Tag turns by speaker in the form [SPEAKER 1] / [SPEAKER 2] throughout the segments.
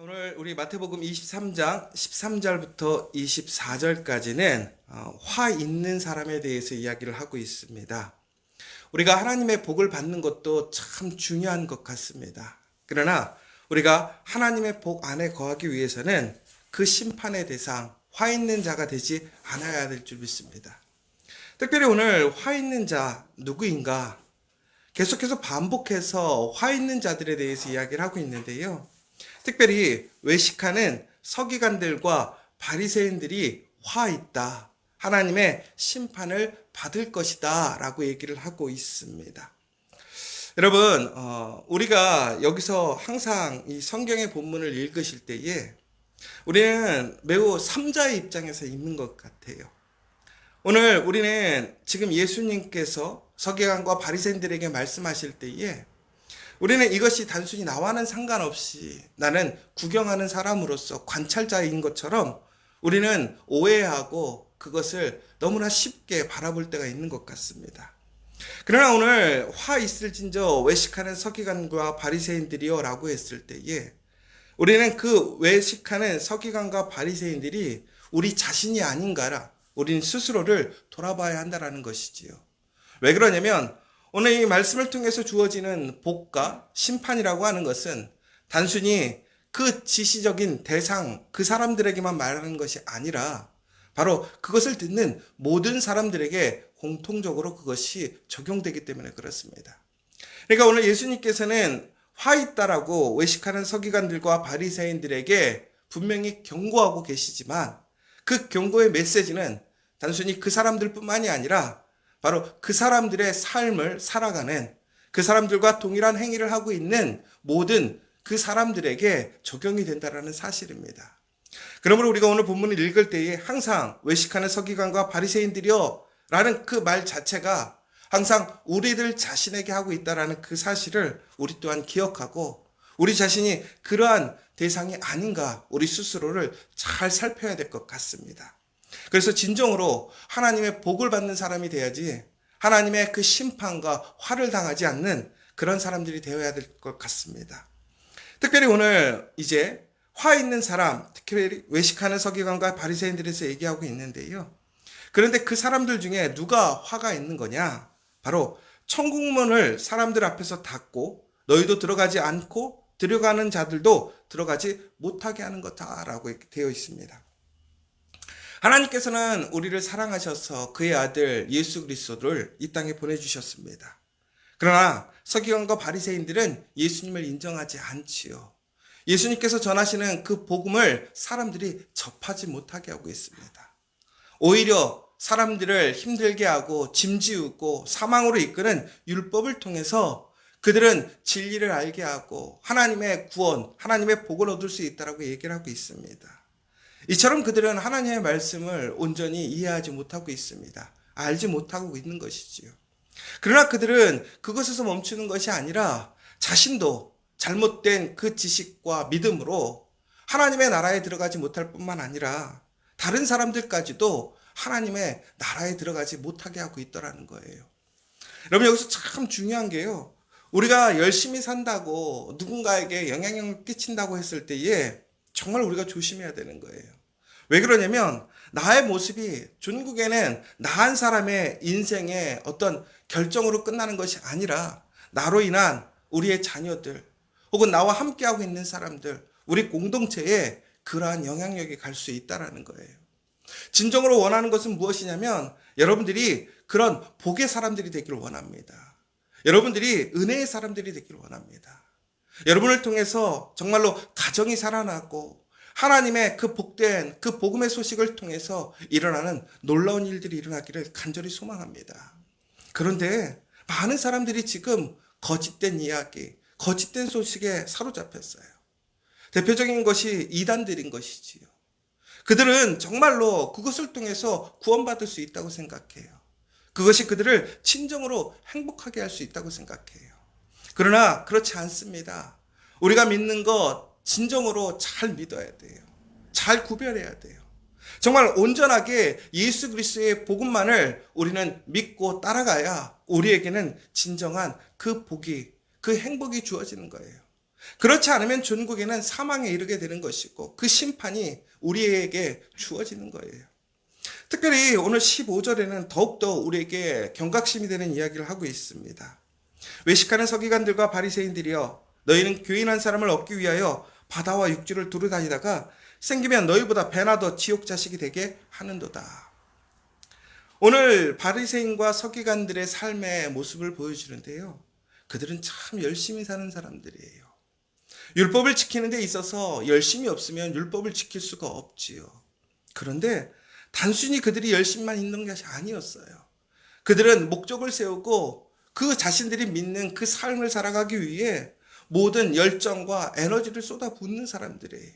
[SPEAKER 1] 오늘 우리 마태복음 23장 13절부터 24절까지는 화 있는 사람에 대해서 이야기를 하고 있습니다. 우리가 하나님의 복을 받는 것도 참 중요한 것 같습니다. 그러나 우리가 하나님의 복 안에 거하기 위해서는 그 심판의 대상, 화 있는 자가 되지 않아야 될 줄 믿습니다. 특별히 오늘 화 있는 자 누구인가? 계속해서 반복해서 화 있는 자들에 대해서 이야기를 하고 있는데요. 특별히 외식하는 서기관들과 바리새인들이 화 있다. 하나님의 심판을 받을 것이다. 라고 얘기를 하고 있습니다. 여러분, 우리가 여기서 항상 이 성경의 본문을 읽으실 때에 우리는 매우 삼자의 입장에서 읽는 것 같아요. 오늘 우리는 지금 예수님께서 서기관과 바리새인들에게 말씀하실 때에 우리는 이것이 단순히 나와는 상관없이 나는 구경하는 사람으로서 관찰자인 것처럼 우리는 오해하고 그것을 너무나 쉽게 바라볼 때가 있는 것 같습니다. 그러나 오늘 화 있을진저 외식하는 서기관과 바리새인들이여 라고 했을 때에 우리는 그 외식하는 서기관과 바리새인들이 우리 자신이 아닌가라 우리는 스스로를 돌아봐야 한다는 것이지요. 왜 그러냐면 오늘 이 말씀을 통해서 주어지는 복과 심판이라고 하는 것은 단순히 그 지시적인 대상, 그 사람들에게만 말하는 것이 아니라 바로 그것을 듣는 모든 사람들에게 공통적으로 그것이 적용되기 때문에 그렇습니다. 그러니까 오늘 예수님께서는 화 있다라고 외식하는 서기관들과 바리새인들에게 분명히 경고하고 계시지만 그 경고의 메시지는 단순히 그 사람들뿐만이 아니라 바로 그 사람들의 삶을 살아가는 그 사람들과 동일한 행위를 하고 있는 모든 그 사람들에게 적용이 된다는 사실입니다. 그러므로 우리가 오늘 본문을 읽을 때에 항상 외식하는 서기관과 바리새인들이여 라는 그 말 자체가 항상 우리들 자신에게 하고 있다는 그 사실을 우리 또한 기억하고 우리 자신이 그러한 대상이 아닌가 우리 스스로를 잘 살펴야 될 것 같습니다. 그래서 진정으로 하나님의 복을 받는 사람이 돼야지 하나님의 그 심판과 화를 당하지 않는 그런 사람들이 되어야 될 것 같습니다. 특별히 오늘 이제 화 있는 사람, 특별히 외식하는 서기관과 바리새인들에서 얘기하고 있는데요. 그런데 그 사람들 중에 누가 화가 있는 거냐? 바로 천국문을 사람들 앞에서 닫고 너희도 들어가지 않고 들어가는 자들도 들어가지 못하게 하는 거다라고 되어 있습니다. 하나님께서는 우리를 사랑하셔서 그의 아들 예수 그리스도를 이 땅에 보내주셨습니다. 그러나 서기관과 바리새인들은 예수님을 인정하지 않지요. 예수님께서 전하시는 그 복음을 사람들이 접하지 못하게 하고 있습니다. 오히려 사람들을 힘들게 하고 짐지우고 사망으로 이끄는 율법을 통해서 그들은 진리를 알게 하고 하나님의 구원, 하나님의 복을 얻을 수 있다고 얘기를 하고 있습니다. 이처럼 그들은 하나님의 말씀을 온전히 이해하지 못하고 있습니다. 알지 못하고 있는 것이지요. 그러나 그들은 그것에서 멈추는 것이 아니라 자신도 잘못된 그 지식과 믿음으로 하나님의 나라에 들어가지 못할 뿐만 아니라 다른 사람들까지도 하나님의 나라에 들어가지 못하게 하고 있더라는 거예요. 여러분 여기서 참 중요한 게요. 우리가 열심히 산다고 누군가에게 영향력을 끼친다고 했을 때에 정말 우리가 조심해야 되는 거예요. 왜 그러냐면 나의 모습이 중국에는 나 한 사람의 인생의 어떤 결정으로 끝나는 것이 아니라 나로 인한 우리의 자녀들 혹은 나와 함께하고 있는 사람들 우리 공동체에 그러한 영향력이 갈 수 있다는 거예요. 진정으로 원하는 것은 무엇이냐면 여러분들이 그런 복의 사람들이 되기를 원합니다. 여러분들이 은혜의 사람들이 되기를 원합니다. 여러분을 통해서 정말로 가정이 살아나고 하나님의 그 복된 그 복음의 소식을 통해서 일어나는 놀라운 일들이 일어나기를 간절히 소망합니다. 그런데 많은 사람들이 지금 거짓된 이야기, 거짓된 소식에 사로잡혔어요. 대표적인 것이 이단들인 것이지요. 그들은 정말로 그것을 통해서 구원받을 수 있다고 생각해요. 그것이 그들을 진정으로 행복하게 할 수 있다고 생각해요. 그러나 그렇지 않습니다. 우리가 믿는 것 진정으로 잘 믿어야 돼요. 잘 구별해야 돼요. 정말 온전하게 예수 그리스도의 복음만을 우리는 믿고 따라가야 우리에게는 진정한 그 복이, 그 행복이 주어지는 거예요. 그렇지 않으면 종국에는 사망에 이르게 되는 것이고 그 심판이 우리에게 주어지는 거예요. 특별히 오늘 15절에는 더욱더 우리에게 경각심이 되는 이야기를 하고 있습니다. 외식하는 서기관들과 바리새인들이여, 너희는 교인한 사람을 얻기 위하여 바다와 육지를 두루 다니다가 생기면 너희보다 배나 더 지옥 자식이 되게 하는도다. 오늘 바리새인과 서기관들의 삶의 모습을 보여주는데요. 그들은 참 열심히 사는 사람들이에요. 율법을 지키는 데 있어서 열심이 없으면 율법을 지킬 수가 없지요. 그런데 단순히 그들이 열심만 있는 것이 아니었어요. 그들은 목적을 세우고 그 자신들이 믿는 그 삶을 살아가기 위해 모든 열정과 에너지를 쏟아붓는 사람들이에요.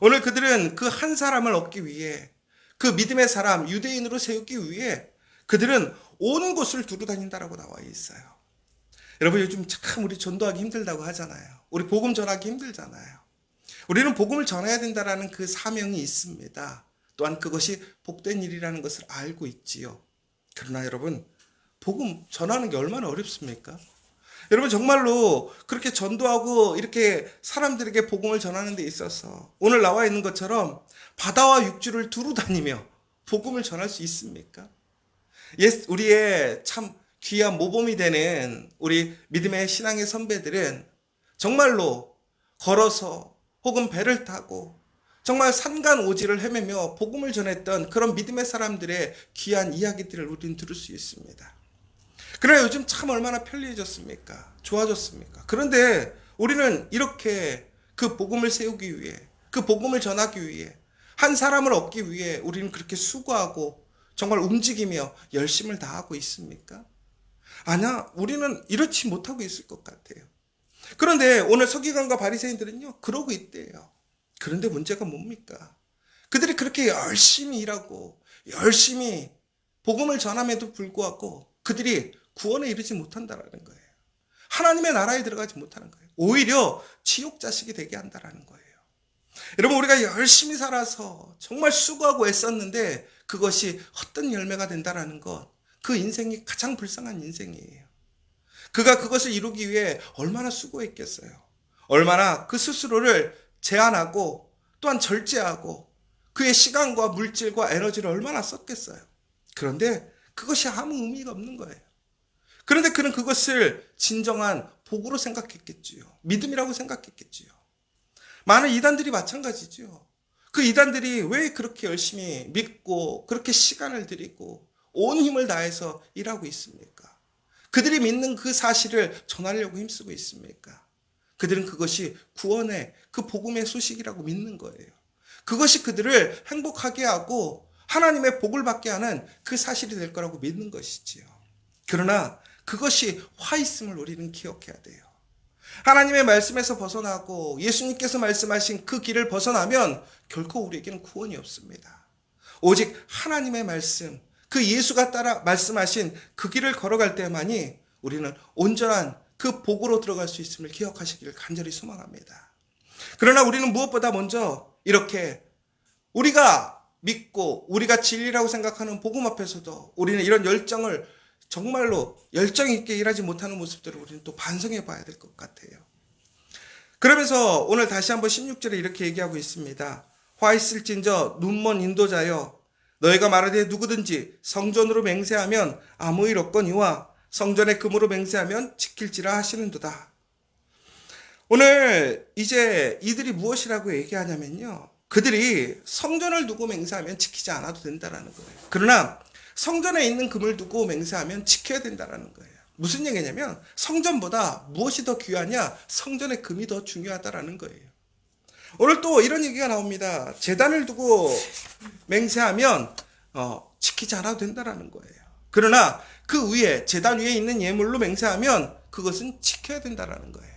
[SPEAKER 1] 오늘 그들은 그 한 사람을 얻기 위해, 그 믿음의 사람 유대인으로 세우기 위해 그들은 온 곳을 두루 다닌다라고 나와 있어요. 여러분, 요즘 참 우리 전도하기 힘들다고 하잖아요. 우리 복음 전하기 힘들잖아요. 우리는 복음을 전해야 된다라는 그 사명이 있습니다. 또한 그것이 복된 일이라는 것을 알고 있지요. 그러나 여러분, 복음 전하는 게 얼마나 어렵습니까? 여러분, 정말로 그렇게 전도하고 이렇게 사람들에게 복음을 전하는 데 있어서 오늘 나와 있는 것처럼 바다와 육지를 두루 다니며 복음을 전할 수 있습니까? 우리의 참 귀한 모범이 되는 우리 믿음의 신앙의 선배들은 정말로 걸어서 혹은 배를 타고 정말 산간오지를 헤매며 복음을 전했던 그런 믿음의 사람들의 귀한 이야기들을 우리는 들을 수 있습니다. 그러나 요즘 참 얼마나 편리해졌습니까? 좋아졌습니까? 그런데 우리는 이렇게 그 복음을 세우기 위해, 그 복음을 전하기 위해, 한 사람을 얻기 위해 우리는 그렇게 수고하고 정말 움직이며 열심을 다하고 있습니까? 아니야, 우리는 이렇지 못하고 있을 것 같아요. 그런데 오늘 서기관과 바리새인들은요, 그러고 있대요. 그런데 문제가 뭡니까? 그들이 그렇게 열심히 일하고 열심히 복음을 전함에도 불구하고 그들이 구원에 이르지 못한다라는 거예요. 하나님의 나라에 들어가지 못하는 거예요. 오히려 지옥 자식이 되게 한다라는 거예요. 여러분, 우리가 열심히 살아서 정말 수고하고 애썼는데 그것이 헛된 열매가 된다라는 것, 그 인생이 가장 불쌍한 인생이에요. 그가 그것을 이루기 위해 얼마나 수고했겠어요. 얼마나 그 스스로를 제한하고 또한 절제하고 그의 시간과 물질과 에너지를 얼마나 썼겠어요. 그런데 그것이 아무 의미가 없는 거예요. 그런데 그는 그것을 진정한 복으로 생각했겠지요. 믿음이라고 생각했겠지요. 많은 이단들이 마찬가지죠. 그 이단들이 왜 그렇게 열심히 믿고 그렇게 시간을 들이고 온 힘을 다해서 일하고 있습니까? 그들이 믿는 그 사실을 전하려고 힘쓰고 있습니까? 그들은 그것이 구원의 그 복음의 소식이라고 믿는 거예요. 그것이 그들을 행복하게 하고 하나님의 복을 받게 하는 그 사실이 될 거라고 믿는 것이지요. 그러나 그것이 화 있음을 우리는 기억해야 돼요. 하나님의 말씀에서 벗어나고 예수님께서 말씀하신 그 길을 벗어나면 결코 우리에게는 구원이 없습니다. 오직 하나님의 말씀, 그 예수가 따라 말씀하신 그 길을 걸어갈 때만이 우리는 온전한 그 복으로 들어갈 수 있음을 기억하시기를 간절히 소망합니다. 그러나 우리는 무엇보다 먼저 이렇게 우리가 믿고 우리가 진리라고 생각하는 복음 앞에서도 우리는 이런 열정을 정말로 열정 있게 일하지 못하는 모습들을 우리는 또 반성해 봐야 될 것 같아요. 그러면서 오늘 다시 한번 16절에 이렇게 얘기하고 있습니다. 화 있을진저 눈먼 인도자여, 너희가 말하되 누구든지 성전으로 맹세하면 아무 일 없거니와 성전의 금으로 맹세하면 지킬지라 하시는도다. 오늘 이제 이들이 무엇이라고 얘기하냐면요, 그들이 성전을 두고 맹세하면 지키지 않아도 된다라는 거예요. 그러나 성전에 있는 금을 두고 맹세하면 지켜야 된다라는 거예요. 무슨 얘기냐면 성전보다 무엇이 더 귀하냐? 성전의 금이 더 중요하다라는 거예요. 오늘 또 이런 얘기가 나옵니다. 제단을 두고 맹세하면 지키지 않아도 된다라는 거예요. 그러나 그 위에, 제단 위에 있는 예물로 맹세하면 그것은 지켜야 된다라는 거예요.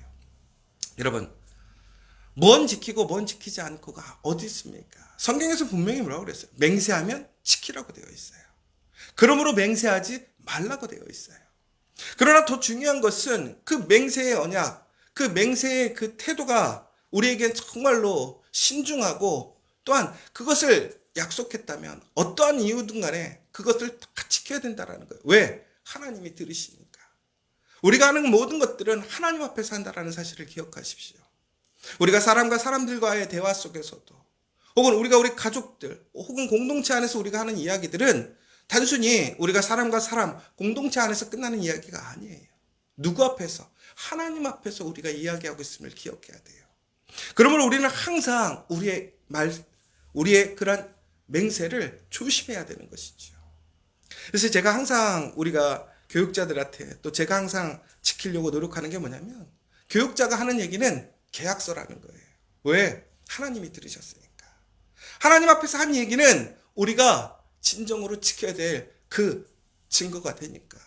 [SPEAKER 1] 여러분, 뭔 지키고 뭔 지키지 않고가 어디 있습니까? 성경에서 분명히 뭐라고 그랬어요? 맹세하면 지키라고 되어 있어요. 그러므로 맹세하지 말라고 되어 있어요. 그러나 더 중요한 것은 그 맹세의 언약, 그 맹세의 그 태도가 우리에게 정말로 신중하고 또한 그것을 약속했다면 어떠한 이유든 간에 그것을 다 지켜야 된다는 거예요. 왜? 하나님이 들으시니까. 우리가 하는 모든 것들은 하나님 앞에서 한다는 사실을 기억하십시오. 우리가 사람과 사람들과의 대화 속에서도, 혹은 우리가 우리 가족들, 혹은 공동체 안에서 우리가 하는 이야기들은 단순히 우리가 사람과 사람, 공동체 안에서 끝나는 이야기가 아니에요. 누구 앞에서? 하나님 앞에서 우리가 이야기하고 있음을 기억해야 돼요. 그러므로 우리는 항상 우리의 그런 맹세를 조심해야 되는 것이죠. 그래서 제가 항상 우리가 교육자들한테, 또 제가 항상 지키려고 노력하는 게 뭐냐면, 교육자가 하는 얘기는 계약서라는 거예요. 왜? 하나님이 들으셨으니까. 하나님 앞에서 한 얘기는 우리가 진정으로 지켜야 될 그 증거가 되니까.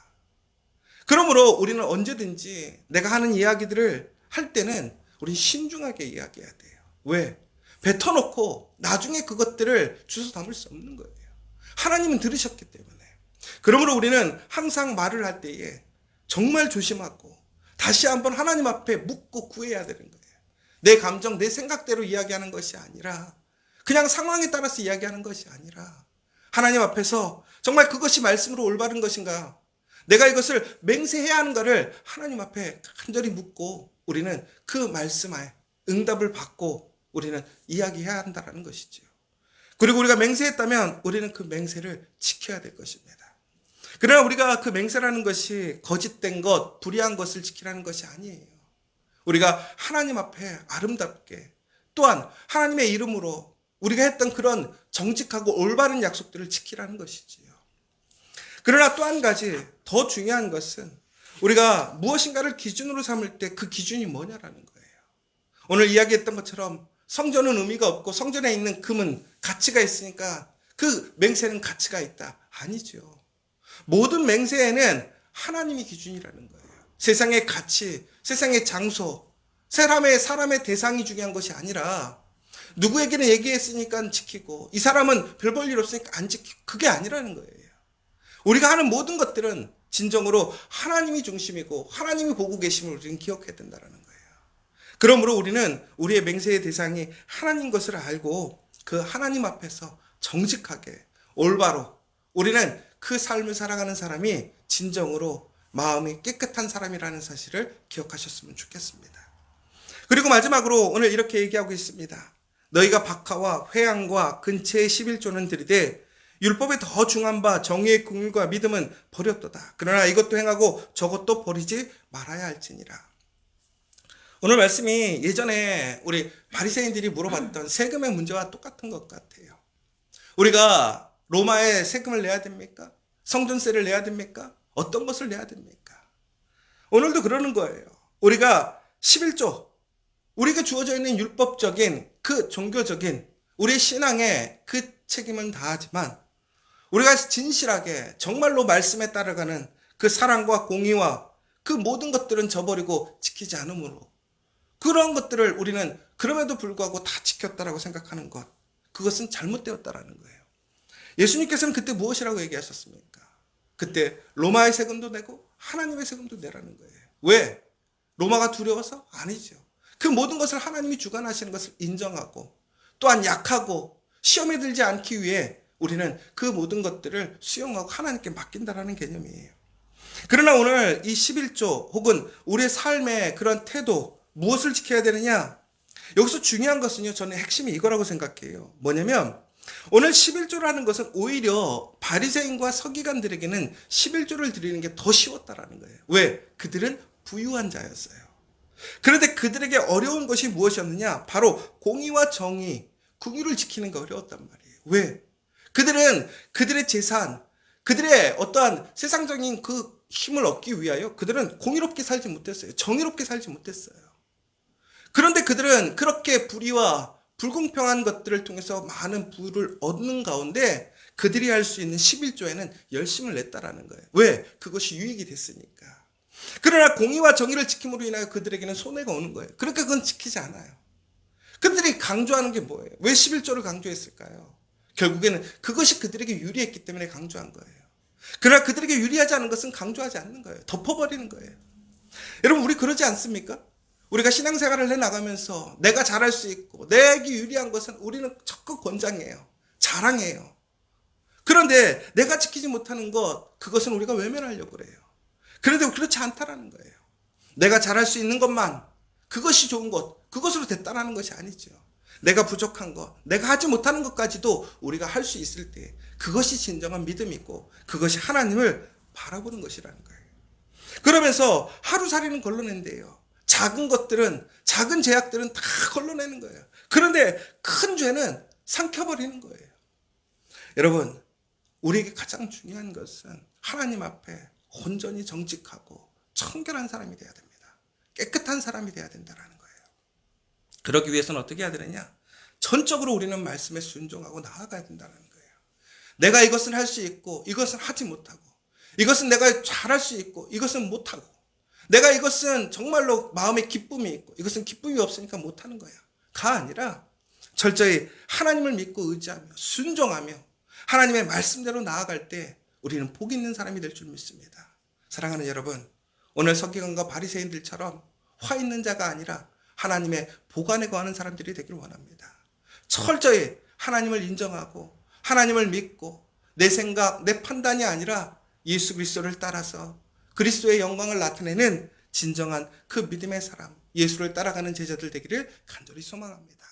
[SPEAKER 1] 그러므로 우리는 언제든지 내가 하는 이야기들을 할 때는 우리 신중하게 이야기해야 돼요. 왜? 뱉어놓고 나중에 그것들을 주워 담을 수 없는 거예요. 하나님은 들으셨기 때문에. 그러므로 우리는 항상 말을 할 때에 정말 조심하고 다시 한번 하나님 앞에 묻고 구해야 되는 거예요. 내 감정, 내 생각대로 이야기하는 것이 아니라, 그냥 상황에 따라서 이야기하는 것이 아니라, 하나님 앞에서 정말 그것이 말씀으로 올바른 것인가, 내가 이것을 맹세해야 하는가를 하나님 앞에 간절히 묻고 우리는 그 말씀에 응답을 받고 우리는 이야기해야 한다는 것이죠. 그리고 우리가 맹세했다면 우리는 그 맹세를 지켜야 될 것입니다. 그러나 우리가 그 맹세라는 것이 거짓된 것, 불의한 것을 지키라는 것이 아니에요. 우리가 하나님 앞에 아름답게, 또한 하나님의 이름으로 우리가 했던 그런 정직하고 올바른 약속들을 지키라는 것이지요. 그러나 또 한 가지 더 중요한 것은 우리가 무엇인가를 기준으로 삼을 때 그 기준이 뭐냐라는 거예요. 오늘 이야기했던 것처럼 성전은 의미가 없고 성전에 있는 금은 가치가 있으니까 그 맹세는 가치가 있다. 아니죠. 모든 맹세에는 하나님이 기준이라는 거예요. 세상의 가치, 세상의 장소, 사람의 대상이 중요한 것이 아니라, 누구에게는 얘기했으니까 지키고 이 사람은 별 볼 일 없으니까 안 지키고, 그게 아니라는 거예요. 우리가 하는 모든 것들은 진정으로 하나님이 중심이고 하나님이 보고 계심을 우리는 기억해야 된다는 거예요. 그러므로 우리는 우리의 맹세의 대상이 하나님 것을 알고 그 하나님 앞에서 정직하게 올바로 우리는 그 삶을 살아가는 사람이 진정으로 마음이 깨끗한 사람이라는 사실을 기억하셨으면 좋겠습니다. 그리고 마지막으로 오늘 이렇게 얘기하고 있습니다. 너희가 박하와 회향과 근체의 11조는 들이되 율법에 더 중한 바 정의의 긍휼과 믿음은 버렸도다. 그러나 이것도 행하고 저것도 버리지 말아야 할지니라. 오늘 말씀이 예전에 우리 바리새인들이 물어봤던 세금의 문제와 똑같은 것 같아요. 우리가 로마에 세금을 내야 됩니까? 성전세를 내야 됩니까? 어떤 것을 내야 됩니까? 오늘도 그러는 거예요. 우리가 11조, 우리에게 주어져 있는 율법적인 그 종교적인 우리의 신앙의 그 책임은 다하지만 우리가 진실하게 정말로 말씀에 따라가는 그 사랑과 공의와 그 모든 것들은 저버리고 지키지 않으므로 그런 것들을 우리는 그럼에도 불구하고 다 지켰다라고 생각하는 것, 그것은 잘못되었다라는 거예요. 예수님께서는 그때 무엇이라고 얘기하셨습니까? 그때 로마의 세금도 내고 하나님의 세금도 내라는 거예요. 왜? 로마가 두려워서? 아니죠. 그 모든 것을 하나님이 주관하시는 것을 인정하고 또한 약하고 시험에 들지 않기 위해 우리는 그 모든 것들을 수용하고 하나님께 맡긴다라는 개념이에요. 그러나 오늘 이 11조 혹은 우리의 삶의 그런 태도, 무엇을 지켜야 되느냐? 여기서 중요한 것은요, 저는 핵심이 이거라고 생각해요. 뭐냐면 오늘 11조라는 것은 오히려 바리새인과 서기관들에게는 11조를 드리는 게 더 쉬웠다라는 거예요. 왜? 그들은 부유한 자였어요. 그런데 그들에게 어려운 것이 무엇이었느냐? 바로 공의와 정의, 긍휼을 지키는 게 어려웠단 말이에요. 왜? 그들은 그들의 재산, 그들의 어떠한 세상적인 그 힘을 얻기 위하여 그들은 공의롭게 살지 못했어요. 정의롭게 살지 못했어요. 그런데 그들은 그렇게 불의와 불공평한 것들을 통해서 많은 부를 얻는 가운데 그들이 할 수 있는 11조에는 열심을 냈다라는 거예요. 왜? 그것이 유익이 됐으니까. 그러나 공의와 정의를 지킴으로 인하여 그들에게는 손해가 오는 거예요. 그러니까 그건 지키지 않아요. 그들이 강조하는 게 뭐예요? 왜 11조를 강조했을까요? 결국에는 그것이 그들에게 유리했기 때문에 강조한 거예요. 그러나 그들에게 유리하지 않은 것은 강조하지 않는 거예요. 덮어버리는 거예요. 여러분, 우리 그러지 않습니까? 우리가 신앙생활을 해나가면서 내가 잘할 수 있고 내게 유리한 것은 우리는 적극 권장해요. 자랑해요. 그런데 내가 지키지 못하는 것, 그것은 우리가 외면하려고 그래요. 그런데 그렇지 않다라는 거예요. 내가 잘할 수 있는 것만, 그것이 좋은 것, 그것으로 됐다라는 것이 아니죠. 내가 부족한 것, 내가 하지 못하는 것까지도 우리가 할 수 있을 때 그것이 진정한 믿음이고 그것이 하나님을 바라보는 것이라는 거예요. 그러면서 하루살이는 걸러낸대요. 작은 것들은, 작은 죄악들은 다 걸러내는 거예요. 그런데 큰 죄는 삼켜버리는 거예요. 여러분, 우리에게 가장 중요한 것은 하나님 앞에 온전히 정직하고 청결한 사람이 돼야 됩니다. 깨끗한 사람이 돼야 된다는 거예요. 그러기 위해서는 어떻게 해야 되느냐? 전적으로 우리는 말씀에 순종하고 나아가야 된다는 거예요. 내가 이것은 할 수 있고 이것은 하지 못하고, 이것은 내가 잘할 수 있고 이것은 못하고, 내가 이것은 정말로 마음에 기쁨이 있고 이것은 기쁨이 없으니까 못하는 거야 가 아니라 철저히 하나님을 믿고 의지하며 순종하며 하나님의 말씀대로 나아갈 때 우리는 복 있는 사람이 될 줄 믿습니다. 사랑하는 여러분, 오늘 서기관과 바리새인들처럼 화 있는 자가 아니라 하나님의 복 안에 거하는 사람들이 되길 원합니다. 철저히 하나님을 인정하고 하나님을 믿고 내 생각, 내 판단이 아니라 예수 그리스도를 따라서 그리스도의 영광을 나타내는 진정한 그 믿음의 사람, 예수를 따라가는 제자들 되기를 간절히 소망합니다.